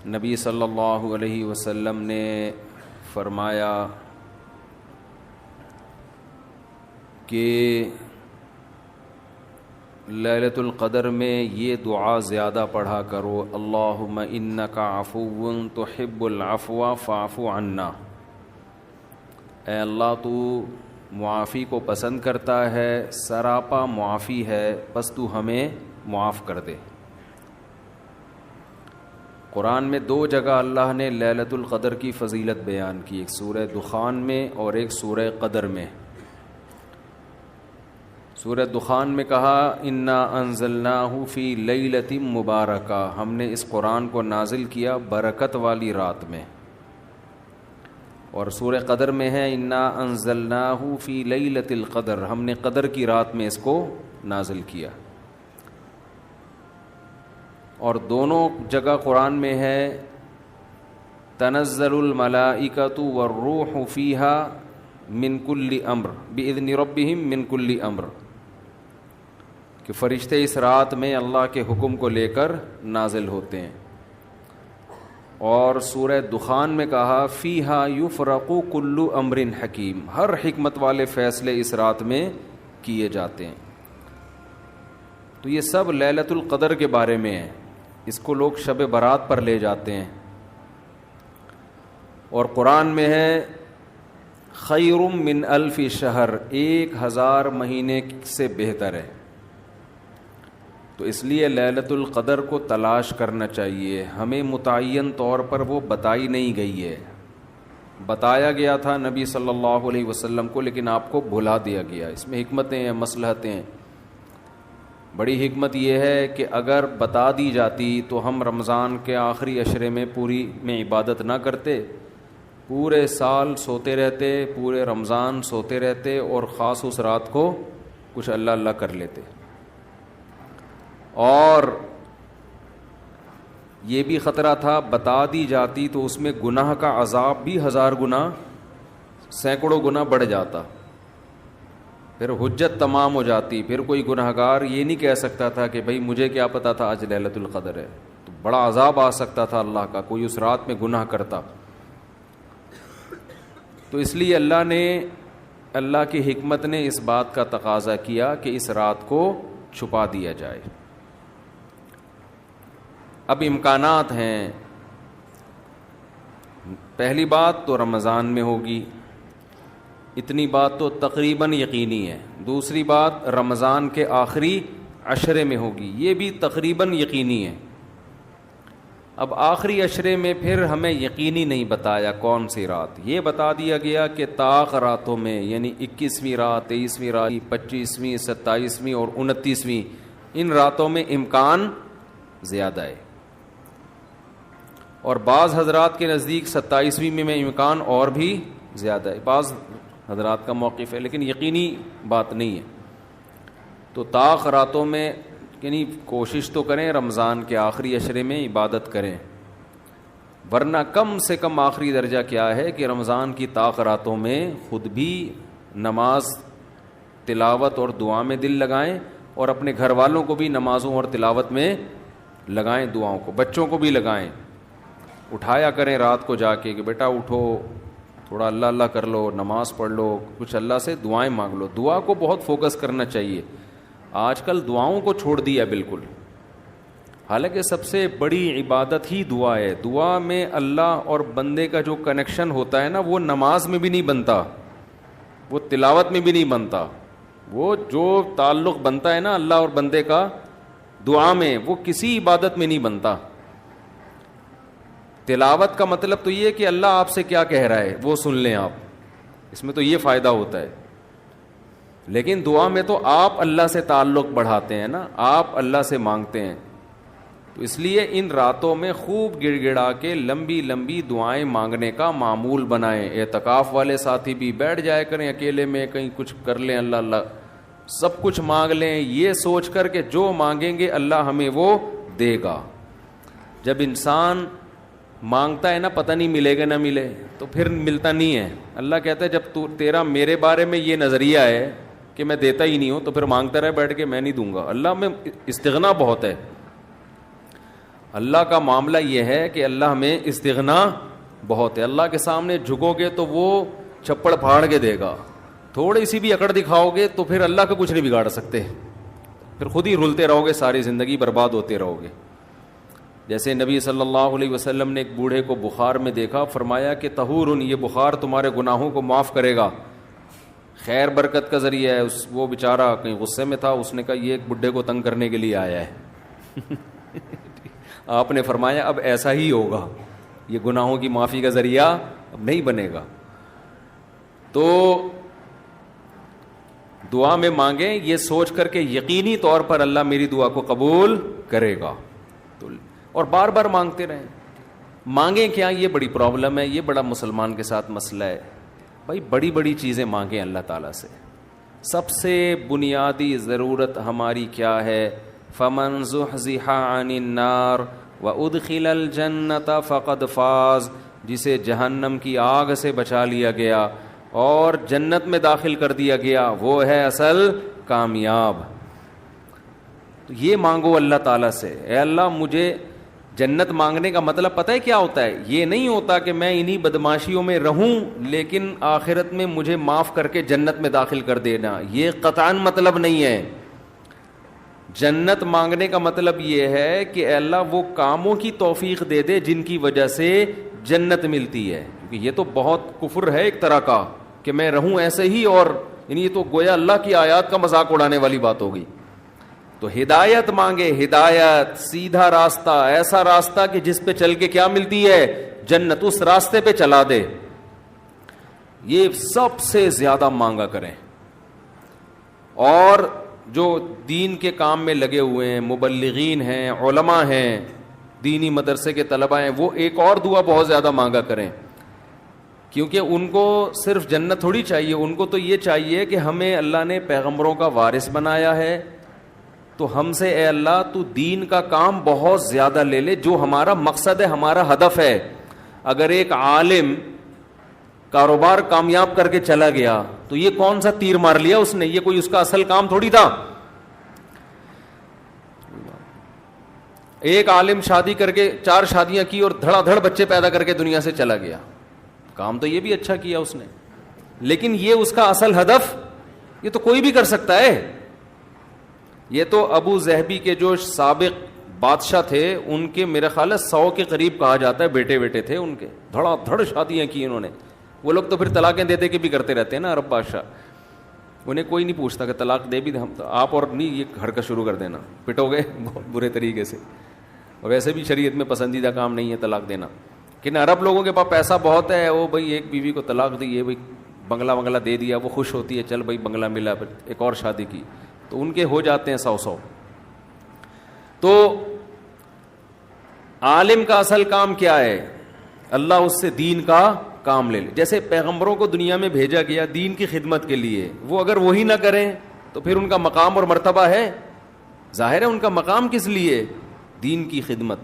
نبی صلی اللہ علیہ وسلم نے فرمایا کہ لیلۃ القدر میں یہ دعا زیادہ پڑھا کرو، اللہم انک عفو تحب العفو فاعف عنا۔ اے اللہ تو معافی کو پسند کرتا ہے، سراپا معافی ہے، بس تو ہمیں معاف کر دے۔ قرآن میں دو جگہ اللہ نے لیلۃ القدر کی فضیلت بیان کی، ایک سورہ دخان میں اور ایک سورہ قدر میں۔ سورہ دخان میں کہا انا انزلناہ فی لیلۃ مبارکہ، ہم نے اس قرآن کو نازل کیا برکت والی رات میں، اور سورہ قدر میں ہے انا انزلناہ فی لیلۃ القدر، ہم نے قدر کی رات میں اس کو نازل کیا۔ اور دونوں جگہ قرآن میں ہے تنزل الملائکۃ والروح فیہا من کل امر باذن ربہم من کل امر، کہ فرشتے اس رات میں اللہ کے حکم کو لے کر نازل ہوتے ہیں۔ اور سورہ دخان میں کہا فیہا یفرق کل امر حکیم، ہر حکمت والے فیصلے اس رات میں کیے جاتے ہیں۔ تو یہ سب لیلۃ القدر کے بارے میں ہے، اس کو لوگ شب برات پر لے جاتے ہیں۔ اور قرآن میں ہے خیر من الف شہر، 1000 مہینے سے بہتر ہے۔ تو اس لیے لیلۃ القدر کو تلاش کرنا چاہیے، ہمیں متعین طور پر وہ بتائی نہیں گئی ہے، بتایا گیا تھا نبی صلی اللہ علیہ وسلم کو، لیکن آپ کو بھلا دیا گیا۔ اس میں حکمتیں ہیں، مصلحتیں ہیں۔ بڑی حکمت یہ ہے کہ اگر بتا دی جاتی تو ہم رمضان کے آخری عشرے میں پوری میں عبادت نہ کرتے، پورے سال سوتے رہتے، پورے رمضان سوتے رہتے، اور خاص اس رات کو کچھ اللہ اللہ کر لیتے۔ اور یہ بھی خطرہ تھا بتا دی جاتی تو اس میں گناہ کا عذاب بھی 1000 گنا، سینکڑوں گنا بڑھ جاتا، پھر حجت تمام ہو جاتی، پھر کوئی گناہگار یہ نہیں کہہ سکتا تھا کہ بھئی مجھے کیا پتا تھا آج لیلۃ القدر ہے، تو بڑا عذاب آ سکتا تھا اللہ کا، کوئی اس رات میں گناہ کرتا۔ تو اس لیے اللہ کی حکمت نے اس بات کا تقاضا کیا کہ اس رات کو چھپا دیا جائے۔ اب امکانات ہیں، پہلی بات تو رمضان میں ہوگی، اتنی بات تو تقریباً یقینی ہے۔ دوسری بات رمضان کے آخری عشرے میں ہوگی، یہ بھی تقریباً یقینی ہے۔ اب آخری عشرے میں پھر ہمیں یقینی نہیں بتایا کون سی رات، یہ بتا دیا گیا کہ طاق راتوں میں، یعنی 21ویں رات، 23ویں رات، 25ویں، 27ویں اور 29ویں، ان راتوں میں امکان زیادہ ہے۔ اور بعض حضرات کے نزدیک 27ویں میں امکان اور بھی زیادہ ہے، بعض حضرات کا موقف ہے، لیکن یقینی بات نہیں ہے۔ تو طاق راتوں میں یعنی کوشش تو کریں رمضان کے آخری عشرے میں عبادت کریں، ورنہ کم سے کم آخری درجہ کیا ہے کہ رمضان کی طاق راتوں میں خود بھی نماز، تلاوت اور دعا میں دل لگائیں، اور اپنے گھر والوں کو بھی نمازوں اور تلاوت میں لگائیں، دعاؤں کو، بچوں کو بھی لگائیں، اٹھایا کریں رات کو جا کے کہ بیٹا اٹھو، تھوڑا اللہ اللہ کر لو، نماز پڑھ لو، کچھ اللہ سے دعائیں مانگ لو۔ دعا کو بہت فوکس کرنا چاہیے، آج کل دعاؤں کو چھوڑ دیا بالکل، حالانکہ سب سے بڑی عبادت ہی دعا ہے۔ دعا میں اللہ اور بندے کا جو کنیکشن ہوتا ہے نا، وہ نماز میں بھی نہیں بنتا، وہ تلاوت میں بھی نہیں بنتا، وہ جو تعلق بنتا ہے نا اللہ اور بندے کا دعا میں، وہ کسی عبادت میں نہیں بنتا۔ تلاوت کا مطلب تو یہ کہ اللہ آپ سے کیا کہہ رہا ہے وہ سن لیں آپ، اس میں تو یہ فائدہ ہوتا ہے۔ لیکن دعا میں تو آپ اللہ سے تعلق بڑھاتے ہیں نا، آپ اللہ سے مانگتے ہیں۔ تو اس لیے ان راتوں میں خوب گڑ گڑا کے لمبی لمبی دعائیں مانگنے کا معمول بنائیں۔ اعتکاف والے ساتھی بھی بیٹھ جائے کریں اکیلے میں، کہیں کچھ کر لیں، اللہ اللہ سب کچھ مانگ لیں، یہ سوچ کر کہ جو مانگیں گے اللہ ہمیں وہ دے گا۔ جب انسان مانگتا ہے نا پتہ نہیں ملے گا نہ ملے، تو پھر ملتا نہیں ہے۔ اللہ کہتا ہے جب تیرا میرے بارے میں یہ نظریہ ہے کہ میں دیتا ہی نہیں ہوں، تو پھر مانگتا رہے بیٹھ کے، میں نہیں دوں گا۔ اللہ میں استغنا بہت ہے۔ اللہ کا معاملہ یہ ہے کہ اللہ میں استغنا بہت ہے. اللہ کے سامنے جھکو گے تو وہ چپڑ پھاڑ کے دے گا, تھوڑی سی بھی اکڑ دکھاؤ گے تو پھر اللہ کا کچھ نہیں بگاڑ سکتے, پھر خود ہی رلتے رہو گے, ساری زندگی برباد ہوتے رہو گے. جیسے نبی صلی اللہ علیہ وسلم نے ایک بوڑھے کو بخار میں دیکھا, فرمایا کہ طہور, یہ بخار تمہارے گناہوں کو معاف کرے گا, خیر برکت کا ذریعہ ہے. وہ بیچارہ کہیں غصے میں تھا, اس نے کہا یہ ایک بڈھے کو تنگ کرنے کے لیے آیا ہے. آپ نے فرمایا اب ایسا ہی ہوگا, یہ گناہوں کی معافی کا ذریعہ اب نہیں بنے گا. تو دعا میں مانگیں یہ سوچ کر کے یقینی طور پر اللہ میری دعا کو قبول کرے گا, اور بار بار مانگتے رہیں. مانگیں کیا, یہ بڑی پرابلم ہے, یہ بڑا مسلمان کے ساتھ مسئلہ ہے. بھائی بڑی بڑی چیزیں مانگیں اللہ تعالیٰ سے. سب سے بنیادی ضرورت ہماری کیا ہے؟ فمن زحزح عن النار وادخل الجنة فقد فاز, جسے جہنم کی آگ سے بچا لیا گیا اور جنت میں داخل کر دیا گیا وہ ہے اصل کامیاب. تو یہ مانگو اللہ تعالیٰ سے, اے اللہ مجھے جنت. مانگنے کا مطلب پتہ ہے کیا ہوتا ہے؟ یہ نہیں ہوتا کہ میں انہی بدماشیوں میں رہوں لیکن آخرت میں مجھے معاف کر کے جنت میں داخل کر دینا, یہ قطعاً مطلب نہیں ہے. جنت مانگنے کا مطلب یہ ہے کہ اے اللہ وہ کاموں کی توفیق دے دے جن کی وجہ سے جنت ملتی ہے, کیونکہ یہ تو بہت کفر ہے ایک طرح کا کہ میں رہوں ایسے ہی, اور یہ تو گویا اللہ کی آیات کا مذاق اڑانے والی بات ہو گئی. تو ہدایت مانگے, ہدایت, سیدھا راستہ, ایسا راستہ کہ جس پہ چل کے کیا ملتی ہے؟ جنت. اس راستے پہ چلا دے, یہ سب سے زیادہ مانگا کریں. اور جو دین کے کام میں لگے ہوئے ہیں, مبلغین ہیں, علماء ہیں, دینی مدرسے کے طلباء ہیں, وہ ایک اور دعا بہت زیادہ مانگا کریں, کیونکہ ان کو صرف جنت تھوڑی چاہیے, ان کو تو یہ چاہیے کہ ہمیں اللہ نے پیغمبروں کا وارث بنایا ہے, تو ہم سے اے اللہ تو دین کا کام بہت زیادہ لے لے, جو ہمارا مقصد ہے, ہمارا ہدف ہے. اگر ایک عالم کاروبار کامیاب کر کے چلا گیا تو یہ کون سا تیر مار لیا اس نے, یہ کوئی اس کا اصل کام تھوڑی تھا. ایک عالم شادی کر کے 4 شادیاں کی اور دھڑا دھڑ بچے پیدا کر کے دنیا سے چلا گیا, کام تو یہ بھی اچھا کیا اس نے, لیکن یہ اس کا اصل ہدف, یہ تو کوئی بھی کر سکتا ہے. یہ تو ابو ظہبی کے جو سابق بادشاہ تھے ان کے میرے خیال ہے 100 کے قریب کہا جاتا ہے بیٹے تھے ان کے, دھڑا دھڑ شادیاں کی انہوں نے. وہ لوگ تو پھر طلاقیں دے دے کے بھی کرتے رہتے ہیں نا عرب بادشاہ, انہیں کوئی نہیں پوچھتا کہ طلاق دے بھی ہم تو آپ اور نہیں, یہ حرکت شروع کر دینا, پٹو گے بہت برے طریقے سے. اور ویسے بھی شریعت میں پسندیدہ کام نہیں ہے طلاق دینا, لیکن عرب لوگوں کے پاس پیسہ بہت ہے, وہ بھائی ایک بیوی کو طلاق دی, یہ بھائی بنگلہ دے دیا, وہ خوش ہوتی ہے, چل بھائی بنگلہ ملا, ایک اور شادی کی, تو ان کے ہو جاتے ہیں 100. تو عالم کا اصل کام کیا ہے؟ اللہ اس سے دین کا کام لے لے. جیسے پیغمبروں کو دنیا میں بھیجا گیا دین کی خدمت کے لیے, وہ اگر وہی نہ کریں تو پھر ان کا مقام اور مرتبہ ہے, ظاہر ہے ان کا مقام کس لیے؟ دین کی خدمت.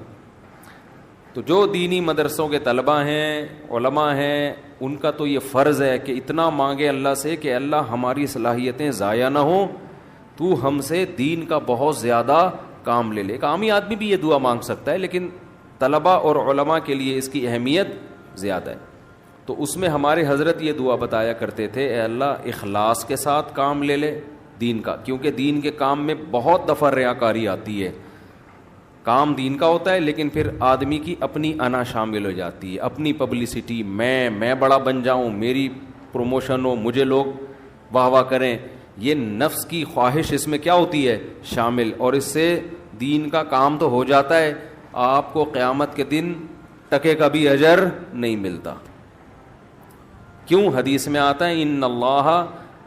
تو جو دینی مدرسوں کے طلباء ہیں, علماء ہیں, ان کا تو یہ فرض ہے کہ اتنا مانگے اللہ سے کہ اللہ ہماری صلاحیتیں ضائع نہ ہوں, تو ہم سے دین کا بہت زیادہ کام لے لے. ایک عامی آدمی بھی یہ دعا مانگ سکتا ہے, لیکن طلباء اور علماء کے لیے اس کی اہمیت زیادہ ہے. تو اس میں ہمارے حضرت یہ دعا بتایا کرتے تھے, اے اللہ اخلاص کے ساتھ کام لے لے دین کا, کیونکہ دین کے کام میں بہت دفعہ ریاکاری آتی ہے. کام دین کا ہوتا ہے لیکن پھر آدمی کی اپنی انا شامل ہو جاتی ہے, اپنی پبلسٹی, میں بڑا بن جاؤں, میری پروموشن ہو, مجھے لوگ واہ واہ کریں, یہ نفس کی خواہش اس میں کیا ہوتی ہے شامل, اور اس سے دین کا کام تو ہو جاتا ہے, آپ کو قیامت کے دن ٹکے کا بھی اجر نہیں ملتا. کیوں؟ حدیث میں آتا ہے ان اللہ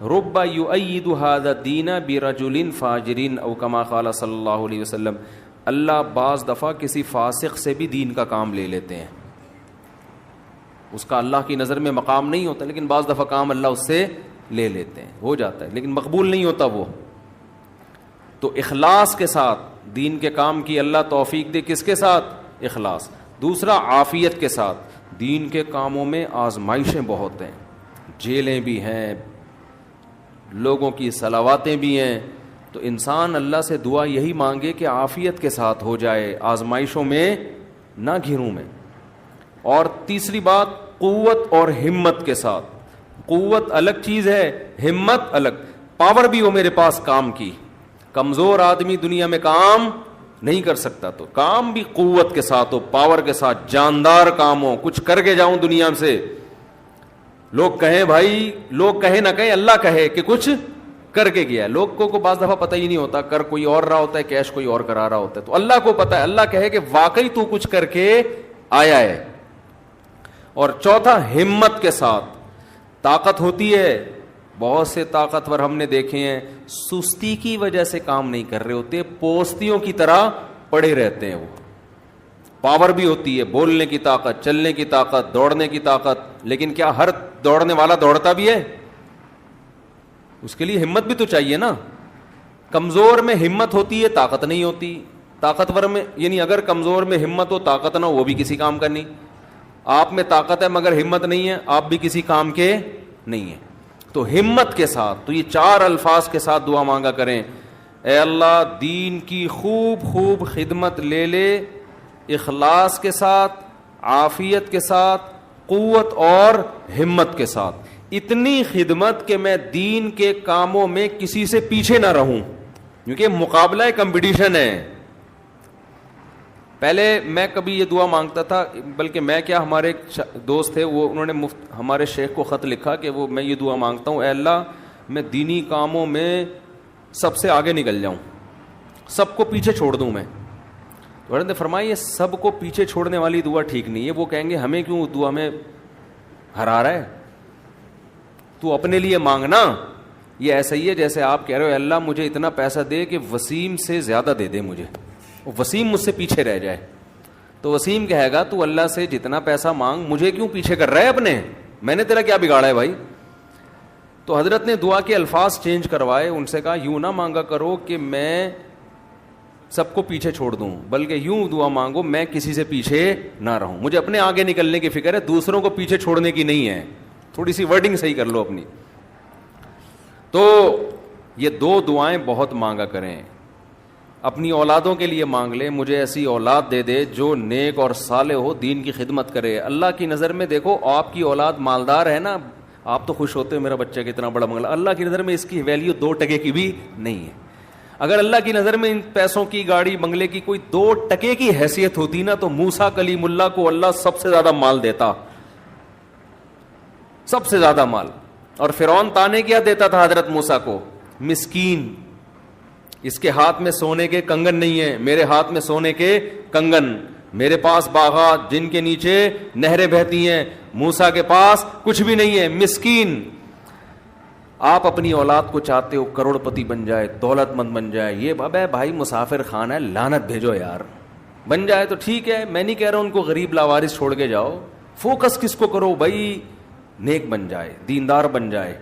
رب یؤید ھذا الدین برجل فاجر او کما قال صلی اللہ علیہ وسلم, اللہ بعض دفعہ کسی فاسق سے بھی دین کا کام لے لیتے ہیں. اس کا اللہ کی نظر میں مقام نہیں ہوتا, لیکن بعض دفعہ کام اللہ اس سے لے لیتے ہیں, ہو جاتا ہے, لیکن مقبول نہیں ہوتا وہ. تو اخلاص کے ساتھ دین کے کام کی اللہ توفیق دے. کس کے ساتھ؟ اخلاص. دوسرا عافیت کے ساتھ. دین کے کاموں میں آزمائشیں بہت ہیں, جیلیں بھی ہیں, لوگوں کی صلواتیں بھی ہیں, تو انسان اللہ سے دعا یہی مانگے کہ عافیت کے ساتھ ہو جائے, آزمائشوں میں نہ گھروں میں. اور تیسری بات, قوت اور ہمت کے ساتھ. قوت الگ چیز ہے, ہمت الگ. پاور بھی ہو میرے پاس کام کی, کمزور آدمی دنیا میں کام نہیں کر سکتا, تو کام بھی قوت کے ساتھ ہو, پاور کے ساتھ, جاندار کام ہو, کچھ کر کے جاؤں دنیا سے. لوگ کہیں بھائی, لوگ کہیں نہ کہیں, اللہ کہے کہ کچھ کر کے گیا ہے. لوگوں کو بعض دفعہ پتہ ہی نہیں ہوتا, کر کوئی اور رہا ہوتا ہے, کیش کوئی اور کرا رہا ہوتا ہے. تو اللہ کو پتہ ہے, اللہ کہے کہ واقعی تو کچھ کر کے آیا ہے. اور چوتھا, ہمت کے ساتھ. طاقت ہوتی ہے, بہت سے طاقتور ہم نے دیکھے ہیں سستی کی وجہ سے کام نہیں کر رہے ہوتے, پوستیوں کی طرح پڑے رہتے ہیں. وہ پاور بھی ہوتی ہے, بولنے کی طاقت, چلنے کی طاقت, دوڑنے کی طاقت, لیکن کیا ہر دوڑنے والا دوڑتا بھی ہے؟ اس کے لیے ہمت بھی تو چاہیے نا. کمزور میں ہمت ہوتی ہے, طاقت نہیں ہوتی. طاقتور میں, یعنی اگر کمزور میں ہمت ہو, طاقت نہ ہو, وہ بھی کسی کام کا نہیں. آپ میں طاقت ہے مگر ہمت نہیں ہے, آپ بھی کسی کام کے نہیں ہیں. تو ہمت کے ساتھ, تو یہ 4 الفاظ کے ساتھ دعا مانگا کریں. اے اللہ دین کی خوب خوب خدمت لے لے, اخلاص کے ساتھ, عافیت کے ساتھ, قوت اور ہمت کے ساتھ. اتنی خدمت کہ میں دین کے کاموں میں کسی سے پیچھے نہ رہوں, کیونکہ مقابلہ ہے, کمپٹیشن ہے. پہلے میں کبھی یہ دعا مانگتا تھا, بلکہ میں کیا, ہمارے ایک دوست تھے, وہ انہوں نے ہمارے شیخ کو خط لکھا کہ وہ میں یہ دعا مانگتا ہوں, اے اللہ میں دینی کاموں میں سب سے آگے نکل جاؤں, سب کو پیچھے چھوڑ دوں میں. تو حضرت نے فرمایا یہ سب کو پیچھے چھوڑنے والی دعا ٹھیک نہیں ہے. وہ کہیں گے ہمیں کیوں دعا میں ہرا رہا ہے, تو اپنے لیے مانگنا. یہ ایسا ہی ہے جیسے آپ کہہ رہے ہو, اللہ مجھے اتنا پیسہ دے کہ وسیم سے زیادہ دے دے مجھے, وسیم مجھ سے پیچھے رہ جائے. تو وسیم کہے گا تو اللہ سے جتنا پیسہ مانگ, مجھے کیوں پیچھے کر رہا ہے اپنے, میں نے تیرا کیا بگاڑا ہے بھائی. تو حضرت نے دعا کے الفاظ چینج کروائے, ان سے کہا یوں نہ مانگا کرو کہ میں سب کو پیچھے چھوڑ دوں, بلکہ یوں دعا مانگو میں کسی سے پیچھے نہ رہوں, مجھے اپنے آگے نکلنے کی فکر ہے, دوسروں کو پیچھے چھوڑنے کی نہیں ہے. تھوڑی سی ورڈنگ صحیح کر لو اپنی. تو یہ 2 دعائیں بہت مانگا کریں. اپنی اولادوں کے لیے مانگ لے, مجھے ایسی اولاد دے دے جو نیک اور صالح ہو, دین کی خدمت کرے. اللہ کی نظر میں دیکھو, آپ کی اولاد مالدار ہے نا, آپ تو خوش ہوتے ہو میرا بچہ کتنا بڑا بنگلہ. اللہ کی نظر میں اس کی ویلیو 2 ٹکے کی بھی نہیں ہے. اگر اللہ کی نظر میں ان پیسوں کی, گاڑی بنگلے کی کوئی 2 ٹکے کی حیثیت ہوتی نا, تو موسیٰ کلیم اللہ کو اللہ سب سے زیادہ مال دیتا, سب سے زیادہ مال. اور فرعون تانے کیا دیتا تھا حضرت موسیٰ کو, مسکین, اس کے ہاتھ میں سونے کے کنگن نہیں ہیں, میرے ہاتھ میں سونے کے کنگن, میرے پاس باغات جن کے نیچے نہریں بہتی ہیں, موسیٰ کے پاس کچھ بھی نہیں ہے, مسکین. آپ اپنی اولاد کو چاہتے ہو کروڑ پتی بن جائے, دولت مند بن جائے, یہ بابا بھائی مسافر خان ہے, لعنت بھیجو یار. بن جائے تو ٹھیک ہے, میں نہیں کہہ رہا ان کو غریب لاوارث چھوڑ کے جاؤ, فوکس کس کو کرو بھائی, نیک بن جائے, دیندار بن جائے,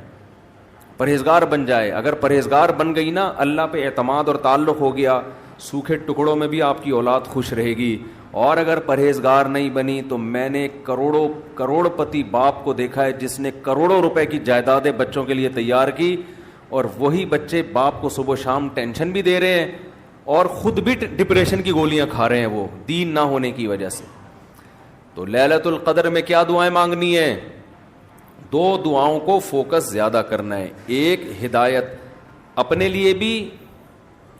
پرہیزگار بن جائے. اگر پرہیزگار بن گئی نا, اللہ پہ اعتماد اور تعلق ہو گیا, سوکھے ٹکڑوں میں بھی آپ کی اولاد خوش رہے گی. اور اگر پرہیزگار نہیں بنی تو میں نے کروڑ پتی باپ کو دیکھا ہے جس نے کروڑوں روپے کی جائیدادیں بچوں کے لیے تیار کی, اور وہی بچے باپ کو صبح شام ٹینشن بھی دے رہے ہیں اور خود بھی ڈپریشن کی گولیاں کھا رہے ہیں وہ دین نہ ہونے کی وجہ سے. تو لیلۃ القدر میں کیا دعائیں مانگنی ہیں؟ 2 دعاؤں کو فوکس زیادہ کرنا ہے. ایک, ہدایت اپنے لیے بھی,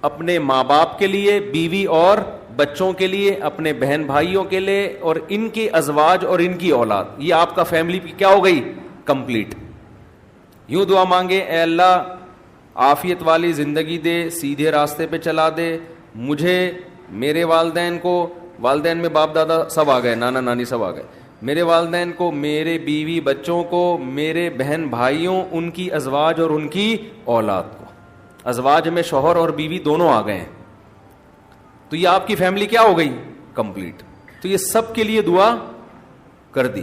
اپنے ماں باپ کے لیے, بیوی اور بچوں کے لیے, اپنے بہن بھائیوں کے لیے, اور ان کے ازواج اور ان کی اولاد. یہ آپ کا فیملی کیا ہو گئی؟ کمپلیٹ. یوں دعا مانگے, اے اللہ عافیت والی زندگی دے, سیدھے راستے پہ چلا دے مجھے, میرے والدین کو, والدین میں باپ دادا سب آ گئے, نانا نانی سب آ گئے, میرے والدین کو, میرے بیوی بچوں کو, میرے بہن بھائیوں, ان کی ازواج اور ان کی اولاد کو. ازواج میں شوہر اور بیوی دونوں آ گئے ہیں, تو یہ آپ کی فیملی کیا ہو گئی؟ کمپلیٹ. تو یہ سب کے لیے دعا کر دی.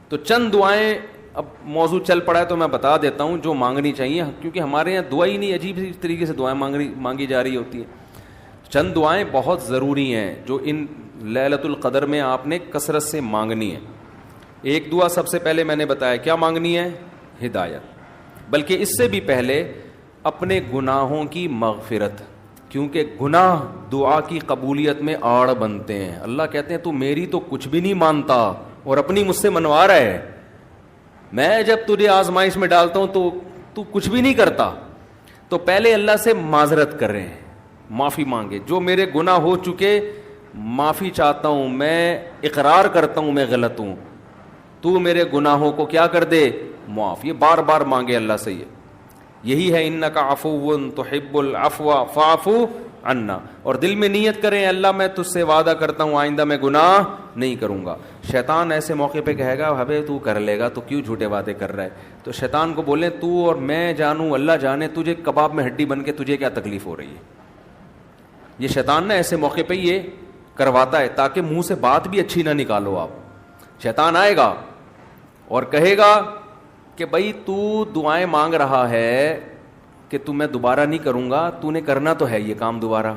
تو چند دعائیں, اب موضوع چل پڑا ہے تو میں بتا دیتا ہوں جو مانگنی چاہیے, کیونکہ ہمارے یہاں دعا ہی نہیں, عجیب سی طریقے سے دعائیں مانگی جا رہی ہوتی ہیں. چند دعائیں بہت ضروری ہیں جو ان لیلۃ القدر میں آپ نے کثرت سے مانگنی ہے. ایک دعا سب سے پہلے میں نے بتایا کیا مانگنی ہے؟ ہدایت. بلکہ اس سے بھی پہلے اپنے گناہوں کی مغفرت، کیونکہ گناہ دعا کی قبولیت میں آڑ بنتے ہیں. اللہ کہتے ہیں تو میری تو کچھ بھی نہیں مانتا اور اپنی مجھ سے منوا رہا ہے. میں جب تجھے آزمائش میں ڈالتا ہوں تو کچھ بھی نہیں کرتا. تو پہلے اللہ سے معذرت کر رہے ہیں، معافی مانگے. جو میرے گناہ ہو چکے معافی چاہتا ہوں، میں اقرار کرتا ہوں میں غلط ہوں، تو میرے گناہوں کو کیا کر دے، معاف. یہ بار بار مانگے اللہ سے. یہی ہے انک عفو تحب العفو فاعف عنا. اور دل میں نیت کریں اللہ میں تجھ سے وعدہ کرتا ہوں آئندہ میں گناہ نہیں کروں گا. شیطان ایسے موقع پہ کہے گا ہبے تو کر لے گا، تو کیوں جھوٹے وعدے کر رہا ہے. تو شیطان کو بولیں تو اور میں جانوں اللہ جانے تجھے کباب میں ہڈی بن کے تجھے کیا تکلیف ہو رہی ہے. یہ شیطان نا ایسے موقع پہ یہ کرواتا ہے تاکہ منہ سے بات بھی اچھی نہ نکالو آپ. شیطان آئے گا اور کہے گا کہ بھائی تو دعائیں مانگ رہا ہے کہ تو میں دوبارہ نہیں کروں گا، تو نے کرنا تو ہے یہ کام دوبارہ،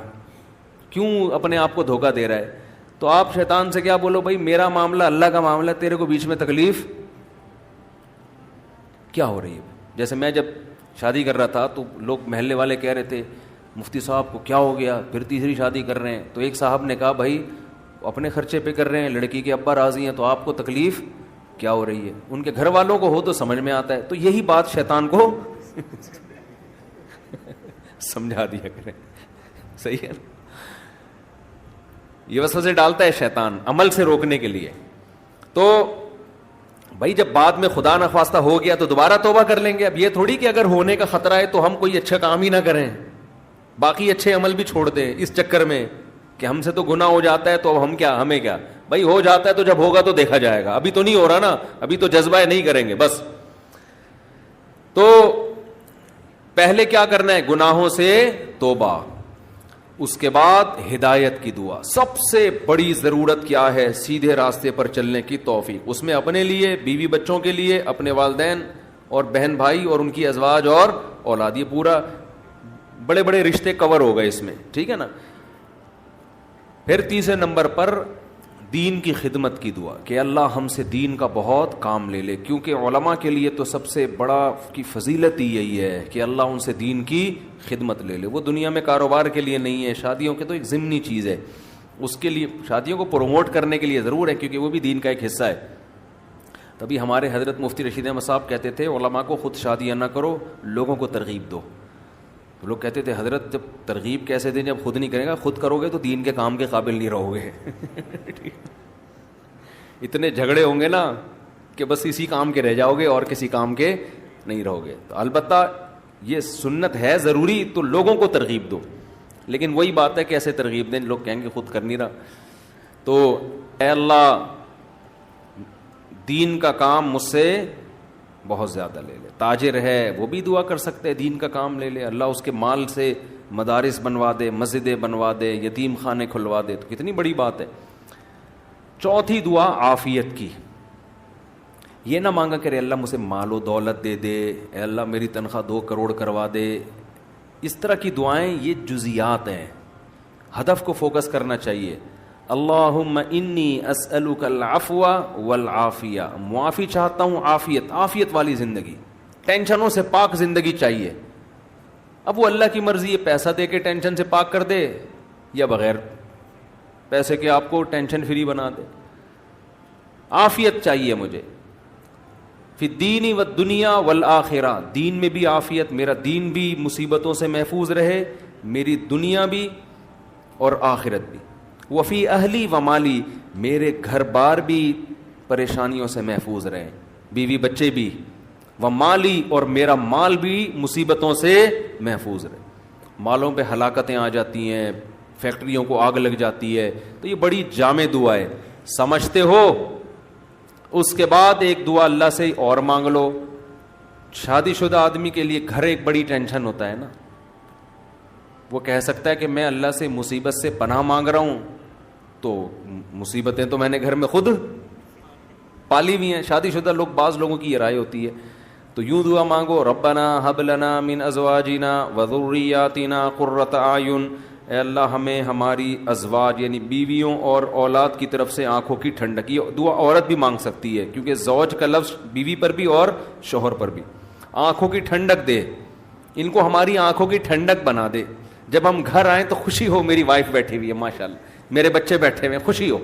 کیوں اپنے آپ کو دھوکہ دے رہا ہے. تو آپ شیطان سے کیا بولو، بھائی میرا معاملہ اللہ کا معاملہ، تیرے کو بیچ میں تکلیف کیا ہو رہی ہے. جیسے میں جب شادی کر رہا تھا تو لوگ محلے والے کہہ رہے تھے مفتی صاحب کو کیا ہو گیا، پھر تیسری شادی کر رہے ہیں. تو ایک صاحب نے کہا بھائی اپنے خرچے پہ کر رہے ہیں، لڑکی کے ابا راضی ہیں، تو آپ کو تکلیف کیا ہو رہی ہے. ان کے گھر والوں کو ہو تو سمجھ میں آتا ہے. تو یہی بات شیطان کو سمجھا دیا کریں. صحیح ہے نا. یہ وسوسے ڈالتا ہے شیطان عمل سے روکنے کے لیے. تو بھائی جب بعد میں خدا نخواستہ ہو گیا تو دوبارہ توبہ کر لیں گے. اب یہ تھوڑی کہ اگر ہونے کا خطرہ ہے تو ہم کوئی اچھا کام ہی نہ کریں، باقی اچھے عمل بھی چھوڑ دیں اس چکر میں کہ ہم سے تو گناہ ہو جاتا ہے تو اب ہم کیا، ہمیں کیا. بھائی ہو جاتا ہے تو جب ہوگا تو دیکھا جائے گا، ابھی تو نہیں ہو رہا نا، ابھی تو جذبہ ہے نہیں کریں گے بس. تو پہلے کیا کرنا ہے، گناہوں سے توبہ، اس کے بعد ہدایت کی دعا. سب سے بڑی ضرورت کیا ہے، سیدھے راستے پر چلنے کی توفیق. اس میں اپنے لیے، بیوی بچوں کے لیے، اپنے والدین اور بہن بھائی اور ان کی ازواج اور اولاد، یہ پورا بڑے بڑے رشتے کور ہو گئے اس میں، ٹھیک ہے نا. پھر تیسرے نمبر پر دین کی خدمت کی دعا کہ اللہ ہم سے دین کا بہت کام لے لے، کیونکہ علماء کے لیے تو سب سے بڑا کی فضیلت ہی یہی ہے کہ اللہ ان سے دین کی خدمت لے لے. وہ دنیا میں کاروبار کے لیے نہیں ہے، شادیوں کے تو ایک ضمنی چیز ہے، اس کے لیے شادیوں کو پروموٹ کرنے کے لیے ضرور ہے کیونکہ وہ بھی دین کا ایک حصہ ہے. تبھی ہمارے حضرت مفتی رشید احمد صاحب کہتے تھے علماء کو خود شادیاں نہ کرو، لوگوں کو ترغیب دو. تو لوگ کہتے تھے حضرت جب ترغیب کیسے دیں جب خود نہیں کرے گا، خود کرو گے تو دین کے کام کے قابل نہیں رہو گے. اتنے جھگڑے ہوں گے نا کہ بس اسی کام کے رہ جاؤ گے اور کسی کام کے نہیں رہو گے. تو البتہ یہ سنت ہے ضروری تو لوگوں کو ترغیب دو، لیکن وہی بات ہے کہ ایسے ترغیب دیں لوگ کہیں گے خود کر نہیں رہا. تو اے اللہ دین کا کام مجھ سے بہت زیادہ لے لے. تاجر ہے وہ بھی دعا کر سکتے ہیں دین کا کام لے لے، اللہ اس کے مال سے مدارس بنوا دے، مسجدیں بنوا دے، یتیم خانے کھلوا دے، تو کتنی بڑی بات ہے. چوتھی دعا عافیت کی. یہ نہ مانگا کرے اللہ مجھے مال و دولت دے دے، اے اللہ میری تنخواہ 2 کروڑ کروا دے. اس طرح کی دعائیں یہ جزیات ہیں، ہدف کو فوکس کرنا چاہیے. اللہم انی اسألک العفو والعافیہ، معافی چاہتا ہوں، عافیت والی زندگی، ٹینشنوں سے پاک زندگی چاہیے. اب وہ اللہ کی مرضی ہے پیسہ دے کے ٹینشن سے پاک کر دے یا بغیر پیسے کے آپ کو ٹینشن فری بنا دے. عافیت چاہیے مجھے فی الدین والدنیا والآخرہ، دین میں بھی عافیت، میرا دین بھی مصیبتوں سے محفوظ رہے، میری دنیا بھی اور آخرت بھی. وفی اہلی و مالی، میرے گھر بار بھی پریشانیوں سے محفوظ رہے، بیوی بچے بھی، و مالی اور میرا مال بھی مصیبتوں سے محفوظ رہے. مالوں پہ ہلاکتیں آ جاتی ہیں، فیکٹریوں کو آگ لگ جاتی ہے، تو یہ بڑی جامع دعا ہے، سمجھتے ہو. اس کے بعد ایک دعا اللہ سے اور مانگ لو. شادی شدہ آدمی کے لیے گھر ایک بڑی ٹینشن ہوتا ہے نا، وہ کہہ سکتا ہے کہ میں اللہ سے مصیبت سے پناہ مانگ رہا ہوں، تو مصیبتیں تو میں نے گھر میں خود پالی ہوئی ہیں. شادی شدہ لوگ، بعض لوگوں کی یہ رائے ہوتی ہے، تو یوں دعا مانگو ربنا ہب لنا من ازواجنا وذریاتنا قرۃ اعین، اے اللہ ہمیں ہماری ازواج یعنی بیویوں اور اولاد کی طرف سے آنکھوں کی ٹھنڈک. یہ دعا عورت بھی مانگ سکتی ہے کیونکہ زوج کا لفظ بیوی پر بھی اور شوہر پر بھی. آنکھوں کی ٹھنڈک دے ان کو ہماری آنکھوں کی ٹھنڈک بنا دے. جب ہم گھر آئیں تو خوشی ہو, میری وائف بیٹھی ہوئی ہے ماشاءاللہ, میرے بچے بیٹھے ہوئے ہیں, خوشی ہو.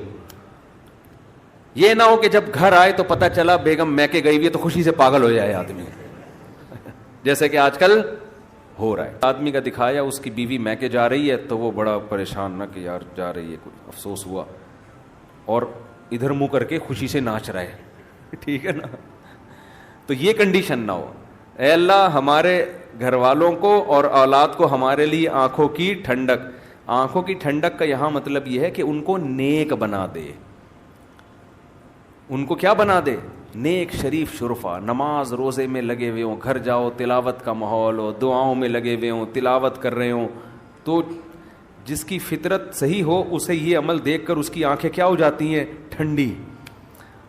یہ نہ ہو کہ جب گھر آئے تو پتہ چلا بیگم میکے گئی ہوئی ہے تو خوشی سے پاگل ہو جائے آدمی, جیسے کہ آج کل ہو رہا ہے. آدمی کا دکھایا اس کی بیوی میکے جا رہی ہے تو وہ بڑا پریشان نہ کہ یار جا رہی ہے, کچھ افسوس ہوا, اور ادھر منہ کر کے خوشی سے ناچ رہا ہے. ٹھیک ہے نا. تو یہ کنڈیشن نہ ہو. اے اللہ ہمارے گھر والوں کو اور اولاد کو ہمارے لیے آنکھوں کی ٹھنڈک. آنکھوں کی ٹھنڈک کا یہاں مطلب یہ ہے کہ ان کو نیک بنا دے. ان کو کیا بنا دے؟ نیک, شریف, شرفا. نماز روزے میں لگے ہوئے ہوں, گھر جاؤ تلاوت کا ماحول ہو, دعاؤں میں لگے ہوئے ہوں, تلاوت کر رہے ہوں. تو جس کی فطرت صحیح ہو اسے یہ عمل دیکھ کر اس کی آنکھیں کیا ہو جاتی ہیں؟ ٹھنڈی.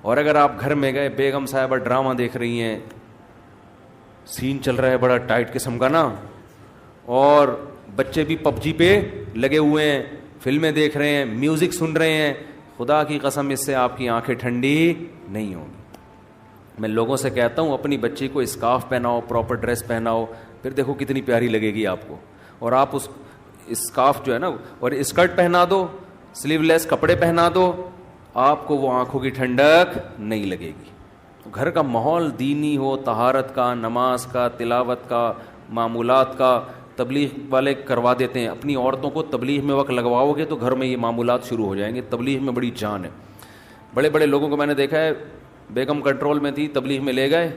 اور اگر آپ گھر میں گئے, بیگم صاحبہ ڈرامہ دیکھ رہی ہیں, سین چل رہا ہے بڑا ٹائٹ قسم کا نا, اور بچے بھی پب جی پہ لگے ہوئے ہیں, فلمیں دیکھ رہے ہیں, میوزک سن رہے ہیں, خدا کی قسم اس سے آپ کی آنکھیں ٹھنڈی نہیں ہوں گی. میں لوگوں سے کہتا ہوں اپنی بچی کو اسکارف پہناؤ, پراپر ڈریس پہناؤ, پھر دیکھو کتنی پیاری لگے گی آپ کو. اور آپ اس اسکارف جو ہے نا اور اسکرٹ پہنا دو, سلیو لیس کپڑے پہنا دو, آپ کو وہ آنکھوں کی ٹھنڈک نہیں لگے گی. گھر کا ماحول دینی ہو, طہارت کا, نماز کا, تلاوت کا, معمولات کا. تبلیغ والے کروا دیتے ہیں, اپنی عورتوں کو تبلیغ میں وقت لگواؤ گے تو گھر میں یہ معمولات شروع ہو جائیں گے. تبلیغ میں بڑی جان ہے. بڑے بڑے لوگوں کو میں نے دیکھا ہے, بیگم کنٹرول میں تھی, تبلیغ میں لے گئے,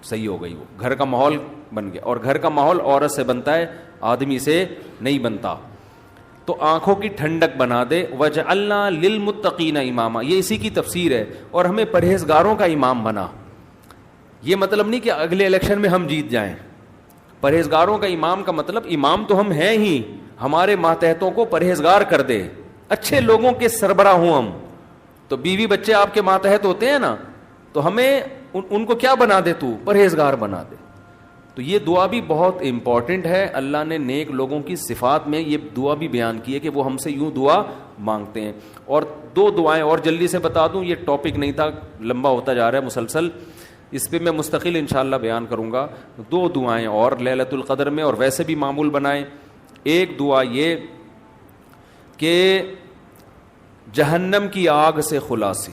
صحیح ہو گئی, وہ گھر کا ماحول بن گیا. اور گھر کا ماحول عورت سے بنتا ہے, آدمی سے نہیں بنتا. تو آنکھوں کی ٹھنڈک بنا دے. وَجَعَلْنَا لِلْمُتَّقِينَ اماما, یہ اسی کی تفسیر ہے. اور ہمیں پرہیزگاروں کا امام بنا. یہ مطلب نہیں کہ اگلے الیکشن میں ہم جیت جائیں. پرہیزگاروں کا امام کا مطلب امام تو ہم ہیں ہی, ہمارے ماتحتوں کو پرہیزگار کر دے, اچھے لوگوں کے سربراہ ہوں ہم. تو بیوی بچے آپ کے ماتحت ہوتے ہیں نا, تو ہمیں ان کو کیا بنا دے, تو پرہیزگار بنا دے. تو یہ دعا بھی بہت امپورٹنٹ ہے. اللہ نے نیک لوگوں کی صفات میں یہ دعا بھی بیان کی ہے کہ وہ ہم سے یوں دعا مانگتے ہیں. اور دو دعائیں اور جلدی سے بتا دوں, یہ ٹاپک نہیں تھا, لمبا ہوتا جا رہا ہے مسلسل, اس پہ میں مستقل انشاءاللہ بیان کروں گا. دو دعائیں اور لیلۃ القدر میں, اور ویسے بھی معمول بنائیں. ایک دعا یہ کہ جہنم کی آگ سے خلاصی,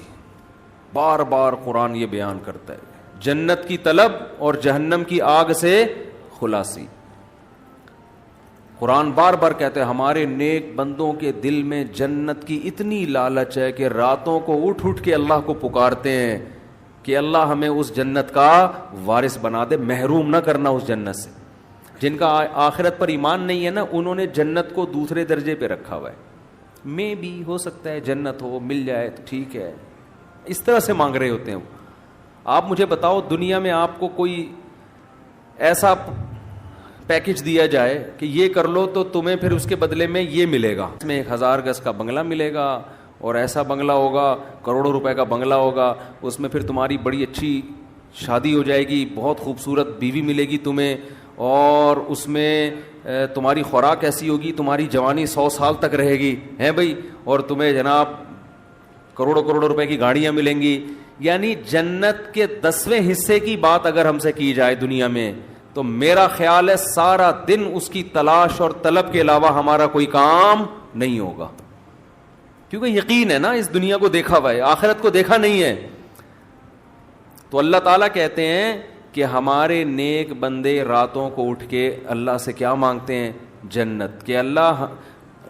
بار بار قرآن یہ بیان کرتا ہے, جنت کی طلب اور جہنم کی آگ سے خلاصی. قرآن بار بار کہتے ہیں ہمارے نیک بندوں کے دل میں جنت کی اتنی لالچ ہے کہ راتوں کو اٹھ اٹھ کے اللہ کو پکارتے ہیں کہ اللہ ہمیں اس جنت کا وارث بنا دے, محروم نہ کرنا اس جنت سے. جن کا آخرت پر ایمان نہیں ہے نا, انہوں نے جنت کو دوسرے درجے پہ رکھا ہوا ہے. میں بھی ہو سکتا ہے جنت ہو, مل جائے تو ٹھیک ہے, اس طرح سے مانگ رہے ہوتے ہیں. آپ مجھے بتاؤ, دنیا میں آپ کو کوئی ایسا پیکج دیا جائے کہ یہ کر لو تو تمہیں پھر اس کے بدلے میں یہ ملے گا, اس میں 1000 گز کا بنگلہ ملے گا, اور ایسا بنگلہ ہوگا, کروڑوں روپے کا بنگلہ ہوگا, اس میں پھر تمہاری بڑی اچھی شادی ہو جائے گی, بہت خوبصورت بیوی ملے گی تمہیں, اور اس میں تمہاری خوراک ایسی ہوگی, تمہاری جوانی 100 سال تک رہے گی, ہیں بھائی, اور تمہیں جناب کروڑوں کروڑوں روپے کی گاڑیاں ملیں گی. یعنی جنت کے 10ویں حصے کی بات اگر ہم سے کی جائے دنیا میں, تو میرا خیال ہے سارا دن اس کی تلاش اور طلب کے علاوہ ہمارا کوئی کام نہیں ہوگا. کیونکہ یقین ہے نا, اس دنیا کو دیکھا ہوا ہے, آخرت کو دیکھا نہیں ہے. تو اللہ تعالیٰ کہتے ہیں کہ ہمارے نیک بندے راتوں کو اٹھ کے اللہ سے کیا مانگتے ہیں؟ جنت. کہ اللہ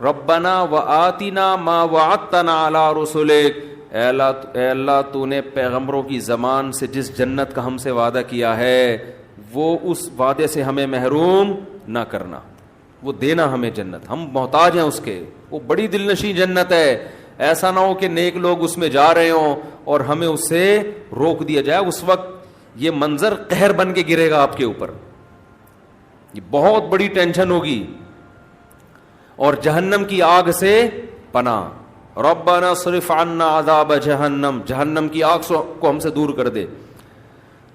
ربنا وآتنا ما وعدتنا علی رسلک, اے اللہ تو نے پیغمبروں کی زبان سے جس جنت کا ہم سے وعدہ کیا ہے وہ اس وعدے سے ہمیں محروم نہ کرنا, وہ دینا ہمیں جنت, ہم محتاج ہیں اس کے. وہ بڑی دلنشین جنت ہے, ایسا نہ ہو کہ نیک لوگ اس میں جا رہے ہوں اور ہمیں اس سے روک دیا جائے. اس وقت یہ منظر قہر بن کے گرے گا آپ کے اوپر, یہ بہت بڑی ٹینشن ہوگی. اور جہنم کی آگ سے پناہ, ربنا صرف عنا عذاب جہنم, جہنم کی آگ کو ہم سے دور کر دے.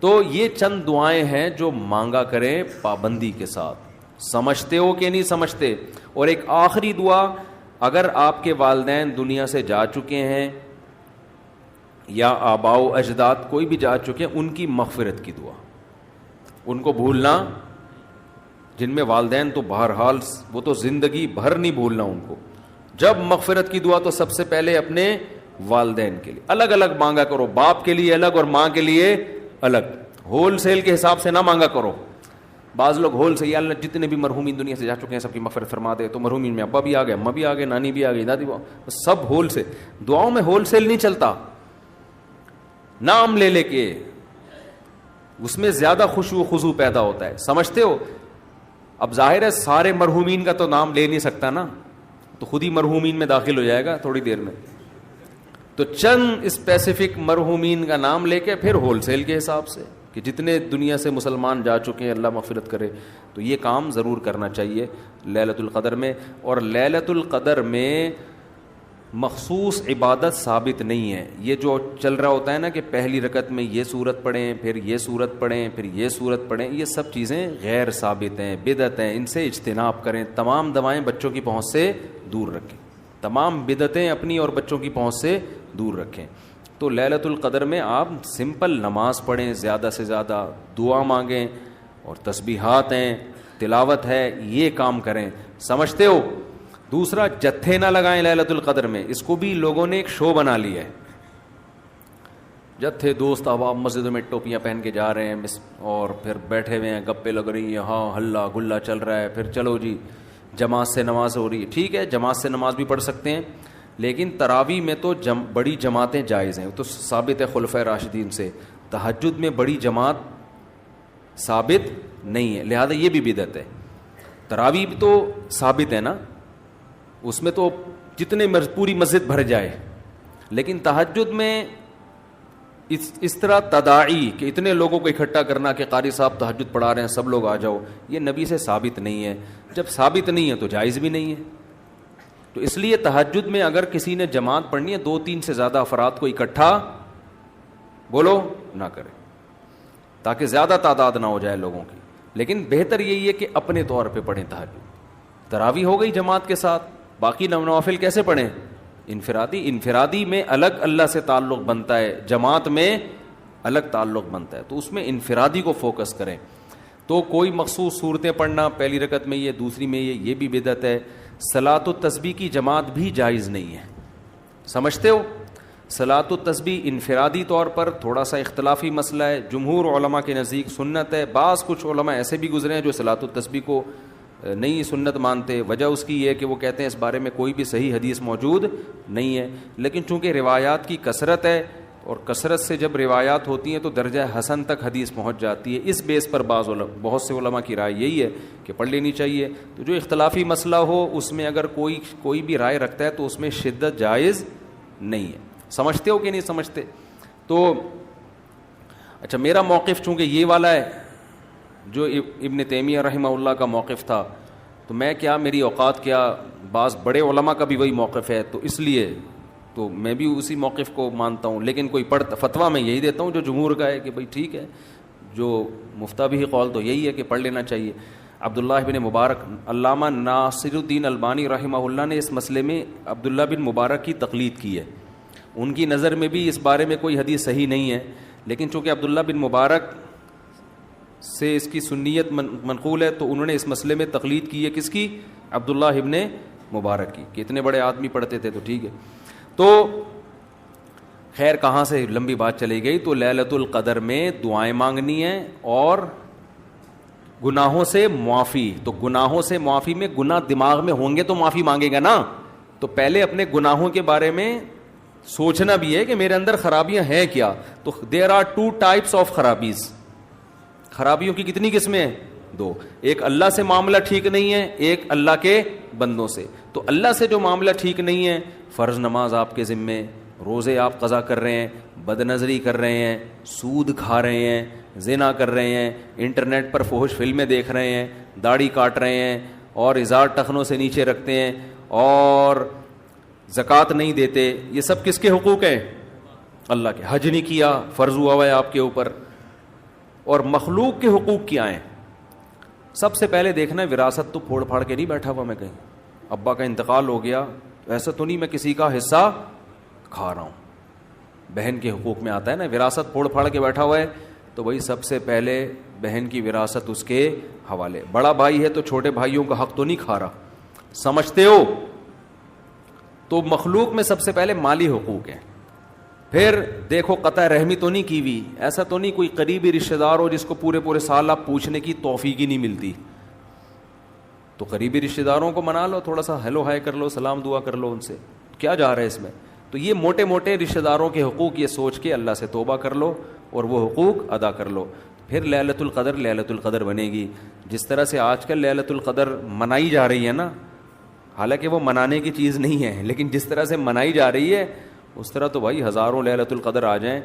تو یہ چند دعائیں ہیں جو مانگا کریں پابندی کے ساتھ. سمجھتے ہو کہ نہیں سمجھتے؟ اور ایک آخری دعا, اگر آپ کے والدین دنیا سے جا چکے ہیں یا آباء و اجداد کوئی بھی جا چکے ہیں, ان کی مغفرت کی دعا, ان کو بھولنا جن میں والدین تو بہرحال وہ تو زندگی بھر نہیں بھولنا ان کو. جب مغفرت کی دعا تو سب سے پہلے اپنے والدین کے لیے الگ الگ مانگا کرو, باپ کے لیے الگ اور ماں کے لیے الگ, ہول سیل کے حساب سے نہ مانگا کرو. بعض لوگ ہول سے, یا اللہ جتنے بھی مرحومین دنیا سے جا چکے ہیں سب کی مغفرت فرما دے, تو مرحومین میں ابا بھی آ گئے, اماں بھی آ گئے, نانی بھی آ گئی, دادی بھی, سب ہول سے. دعاؤں میں ہول سیل نہیں چلتا, نام لے لے کے اس میں زیادہ خشوع و خضوع پیدا ہوتا ہے, سمجھتے ہو. اب ظاہر ہے سارے مرحومین کا تو نام لے نہیں سکتا نا, تو خود ہی مرحومین میں داخل ہو جائے گا تھوڑی دیر میں. تو چند اسپیسیفک مرحومین کا نام لے کے پھر ہول سیل کے حساب سے کہ جتنے دنیا سے مسلمان جا چکے ہیں اللہ مغفرت کرے, تو یہ کام ضرور کرنا چاہیے لیلۃ القدر میں. اور لیلۃ القدر میں مخصوص عبادت ثابت نہیں ہے. یہ جو چل رہا ہوتا ہے نا کہ پہلی رکعت میں یہ سورت پڑھیں, پھر یہ سورت پڑھیں, پھر یہ سورت پڑھیں, یہ سب چیزیں غیر ثابت ہیں, بدعت ہیں, ان سے اجتناب کریں. تمام دوائیں بچوں کی پہنچ سے دور رکھیں, تمام بدعتیں اپنی اور بچوں کی پہنچ سے دور رکھیں. تو لیلۃ القدر میں آپ سمپل نماز پڑھیں, زیادہ سے زیادہ دعا مانگیں, اور تسبیحات ہیں, تلاوت ہے, یہ کام کریں. سمجھتے ہو. دوسرا, جتھے نہ لگائیں لیلۃ القدر میں, اس کو بھی لوگوں نے ایک شو بنا لیا ہے. جتھے دوست احباب مسجدوں میں ٹوپیاں پہن کے جا رہے ہیں اور پھر بیٹھے ہوئے ہیں, گپے لگ رہی ہیں, ہاں ہلا گلا چل رہا ہے, پھر چلو جی جماعت سے نماز ہو رہی ہے. ٹھیک ہے, جماعت سے نماز بھی پڑھ سکتے ہیں, لیکن تراویح میں تو بڑی جماعتیں جائز ہیں, تو ثابت ہے خلفائے راشدین سے. تہجد میں بڑی جماعت ثابت نہیں ہے, لہذا یہ بھی بدعت ہے. تراویح تو ثابت ہے نا, اس میں تو جتنے پوری مسجد بھر جائے, لیکن تہجد میں اس طرح تداعی کہ اتنے لوگوں کو اکٹھا کرنا کہ قاری صاحب تہجد پڑھا رہے ہیں سب لوگ آ جاؤ, یہ نبی سے ثابت نہیں ہے. جب ثابت نہیں ہے تو جائز بھی نہیں ہے. تو اس لیے تہجد میں اگر کسی نے جماعت پڑھنی ہے 2-3 سے زیادہ افراد کو اکٹھا بولو نہ کرے, تاکہ زیادہ تعداد نہ ہو جائے لوگوں کی. لیکن بہتر یہی ہے کہ اپنے طور پہ پڑھیں تہجد. تراویح ہو گئی جماعت کے ساتھ, باقی نوافل کیسے پڑھیں؟ انفرادی میں الگ اللہ سے تعلق بنتا ہے, جماعت میں الگ تعلق بنتا ہے, تو اس میں انفرادی کو فوکس کریں. تو کوئی مخصوص صورتیں پڑھنا, پہلی رکعت میں یہ, دوسری میں یہ بھی بدعت ہے. صلاۃ التسبیح کی جماعت بھی جائز نہیں ہے. سمجھتے ہو. صلاۃ التسبیح انفرادی طور پر تھوڑا سا اختلافی مسئلہ ہے, جمہور علماء کے نزدیک سنت ہے. بعض کچھ علماء ایسے بھی گزرے ہیں جو صلاۃ التسبیح کو نہیں سنت مانتے. وجہ اس کی یہ ہے کہ وہ کہتے ہیں اس بارے میں کوئی بھی صحیح حدیث موجود نہیں ہے, لیکن چونکہ روایات کی کثرت ہے, اور کثرت سے جب روایات ہوتی ہیں تو درجہ حسن تک حدیث پہنچ جاتی ہے. اس بیس پر بہت سے علماء کی رائے یہی ہے کہ پڑھ لینی چاہیے. تو جو اختلافی مسئلہ ہو اس میں اگر کوئی بھی رائے رکھتا ہے تو اس میں شدت جائز نہیں ہے. سمجھتے ہو کہ نہیں سمجھتے؟ تو اچھا, میرا موقف چونکہ یہ والا ہے جو ابن تیمیہ رحمہ اللہ کا موقف تھا, تو میں کیا, میری اوقات کیا, بعض بڑے علماء کا بھی وہی موقف ہے, تو اس لیے تو میں بھی اسی موقف کو مانتا ہوں. لیکن کوئی فتویٰ میں یہی دیتا ہوں جو جمہور کا ہے کہ بھائی ٹھیک ہے, جو مفتہ بھی قول تو یہی ہے کہ پڑھ لینا چاہیے. عبداللہ بن مبارک, علامہ ناصر الدین البانی رحمہ اللہ نے اس مسئلے میں عبداللہ بن مبارک کی تقلید کی ہے. ان کی نظر میں بھی اس بارے میں کوئی حدیث صحیح نہیں ہے, لیکن چونکہ عبداللہ بن مبارک سے اس کی سنیت منقول ہے تو انہوں نے اس مسئلے میں تقلید کی ہے. کس کی؟ عبداللہ ابن مبارک کی, کہ اتنے بڑے آدمی پڑھتے تھے تو ٹھیک ہے. تو خیر کہاں سے لمبی بات چلی گئی. تو لیلۃ القدر میں دعائیں مانگنی ہیں اور گناہوں سے معافی. تو گناہوں سے معافی میں گناہ دماغ میں ہوں گے تو معافی مانگے گا نا, تو پہلے اپنے گناہوں کے بارے میں سوچنا بھی ہے کہ میرے اندر خرابیاں ہیں کیا. تو دیر آر 2 types آف خرابیز. خرابیوں کی کتنی قسمیں ہیں؟ 2. ایک اللہ سے معاملہ ٹھیک نہیں ہے, ایک اللہ کے بندوں سے. تو اللہ سے جو معاملہ ٹھیک نہیں ہے, فرض نماز آپ کے ذمے, روزے آپ قضا کر رہے ہیں, بد نظری کر رہے ہیں, سود کھا رہے ہیں, زنا کر رہے ہیں, انٹرنیٹ پر فحش فلمیں دیکھ رہے ہیں, داڑھی کاٹ رہے ہیں اور ازار ٹخنوں سے نیچے رکھتے ہیں, اور زکوٰۃ نہیں دیتے. یہ سب کس کے حقوق ہیں؟ اللہ کے. حج نہیں کیا, فرض ہوا ہوا ہے آپ کے اوپر. اور مخلوق کے حقوق کیا ہیں؟ سب سے پہلے دیکھنا ہے وراثت تو پھوڑ پھاڑ کے نہیں بیٹھا ہوا میں کہیں, ابا کا انتقال ہو گیا ایسا تو نہیں میں کسی کا حصہ کھا رہا ہوں. بہن کے حقوق میں آتا ہے نا, وراثت پھوڑ پھاڑ کے بیٹھا ہوا ہے تو بھائی سب سے پہلے بہن کی وراثت اس کے حوالے. بڑا بھائی ہے تو چھوٹے بھائیوں کا حق تو نہیں کھا رہا, سمجھتے ہو؟ تو مخلوق میں سب سے پہلے مالی حقوق ہیں. پھر دیکھو قطع رحمی تو نہیں کی ہوئی, ایسا تو نہیں کوئی قریبی رشتہ دار ہو جس کو پورے سال آپ پوچھنے کی توفیق ہی نہیں ملتی, تو قریبی رشتہ داروں کو منا لو, تھوڑا سا ہیلو ہائے کر لو, سلام دعا کر لو ان سے, کیا جا رہا ہے اس میں. تو یہ موٹے موٹے رشتہ داروں کے حقوق یہ سوچ کے اللہ سے توبہ کر لو اور وہ حقوق ادا کر لو. پھر لیلۃ القدر بنے گی. جس طرح سے آج کل لیلۃ القدر منائی جا رہی ہے نا, حالانکہ وہ منانے کی چیز نہیں ہے, لیکن جس طرح سے منائی جا رہی ہے اس طرح تو بھائی ہزاروں لیلۃ القدر آ جائیں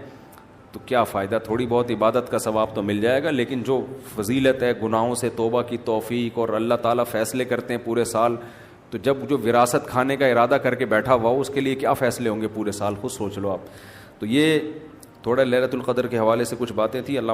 تو کیا فائدہ, تھوڑی بہت عبادت کا ثواب تو مل جائے گا, لیکن جو فضیلت ہے, گناہوں سے توبہ کی توفیق, اور اللہ تعالیٰ فیصلے کرتے ہیں پورے سال, تو جب جو وراثت کھانے کا ارادہ کر کے بیٹھا ہوا اس کے لیے کیا فیصلے ہوں گے پورے سال, خود سوچ لو آپ. تو یہ تھوڑا لیلۃ القدر کے حوالے سے کچھ باتیں تھیں. اللہ